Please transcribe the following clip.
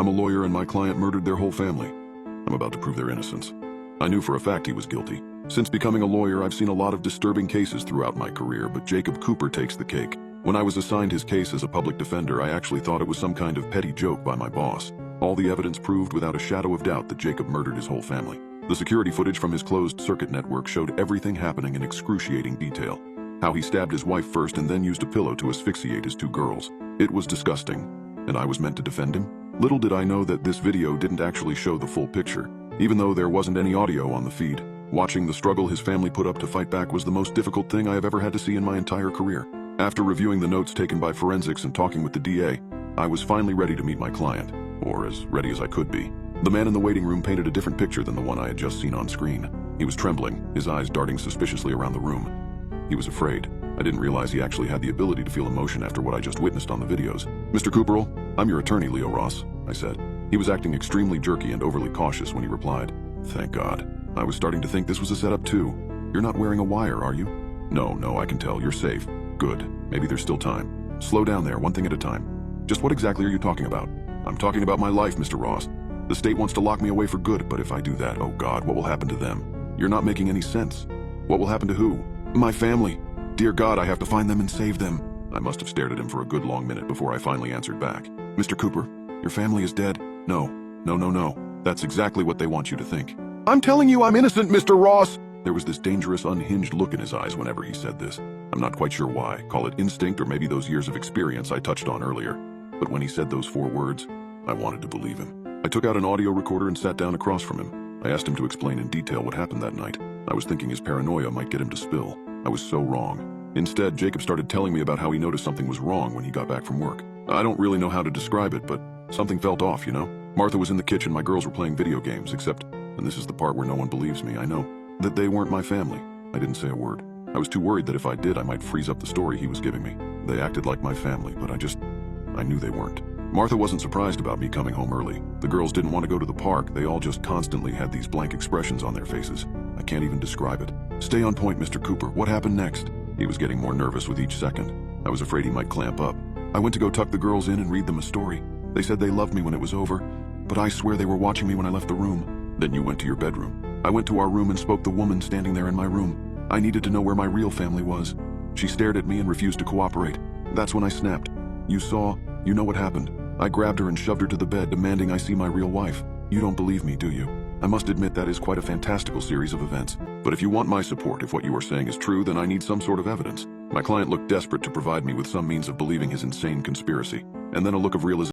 I'm a lawyer and my client murdered their whole family. I'm about to prove their innocence. I knew for a fact he was guilty. Since becoming a lawyer, I've seen a lot of disturbing cases throughout my career, but Jacob Cooper takes the cake. When I was assigned his case as a public defender, I actually thought it was some kind of petty joke by my boss. All the evidence proved without a shadow of doubt that Jacob murdered his whole family. The security footage from his closed-circuit network showed everything happening in excruciating detail. How he stabbed his wife first and then used a pillow to asphyxiate his two girls. It was disgusting, and I was meant to defend him? Little did I know that this video didn't actually show the full picture. Even though there wasn't any audio on the feed, watching the struggle his family put up to fight back was the most difficult thing I have ever had to see in my entire career. After reviewing the notes taken by forensics and talking with the DA, I was finally ready to meet my client, or as ready as I could be. The man in the waiting room painted a different picture than the one I had just seen on screen. He was trembling, his eyes darting suspiciously around the room. He was afraid. I didn't realize he actually had the ability to feel emotion after what I just witnessed on the videos. "Mr. Cooperl, I'm your attorney, Leo Ross," I said. He was acting extremely jerky and overly cautious when he replied. "Thank God. I was starting to think this was a setup too. You're not wearing a wire, are you?" No, I can tell. You're safe." "Good. Maybe there's still time." "Slow down there, one thing at a time. Just what exactly are you talking about?" "I'm talking about my life, Mr. Ross. The state wants to lock me away for good, but if I do that, oh God, what will happen to them?" "You're not making any sense." "What will happen to who?" "My family. Dear God, I have to find them and save them." I must have stared at him for a good long minute before I finally answered back. "Mr. Cooper, your family is dead." No. That's exactly what they want you to think." "I'm telling you I'm innocent, Mr. Ross!" There was this dangerous, unhinged look in his eyes whenever he said this. I'm not quite sure why. Call it instinct or maybe those years of experience I touched on earlier. But when he said those 4 words, I wanted to believe him. I took out an audio recorder and sat down across from him. I asked him to explain in detail what happened that night. I was thinking his paranoia might get him to spill. I was so wrong. Instead, Jacob started telling me about how he noticed something was wrong when he got back from work. I don't really know how to describe it, but something felt off, you know? Martha was in the kitchen, my girls were playing video games, except, and this is the part where no one believes me, I know, that they weren't my family. I didn't say a word. I was too worried that if I did, I might freeze up the story he was giving me. They acted like my family, but I knew they weren't. Martha wasn't surprised about me coming home early. The girls didn't want to go to the park. They all just constantly had these blank expressions on their faces. I can't even describe it. "Stay on point, Mr. Cooper. What happened next?" He was getting more nervous with each second. I was afraid he might clamp up. "I went to go tuck the girls in and read them a story. They said they loved me when it was over, but I swear they were watching me when I left the room." "Then you went to your bedroom." "I went to our room and spoke to the woman standing there in my room. I needed to know where my real family was. She stared at me and refused to cooperate. That's when I snapped. You know what happened. I grabbed her and shoved her to the bed, demanding I see my real wife. You don't believe me, do you? I must admit that is quite a fantastical series of events. But if you want my support, if what you are saying is true, then I need some sort of evidence." My client looked desperate to provide me with some means of believing his insane conspiracy, and then a look of realization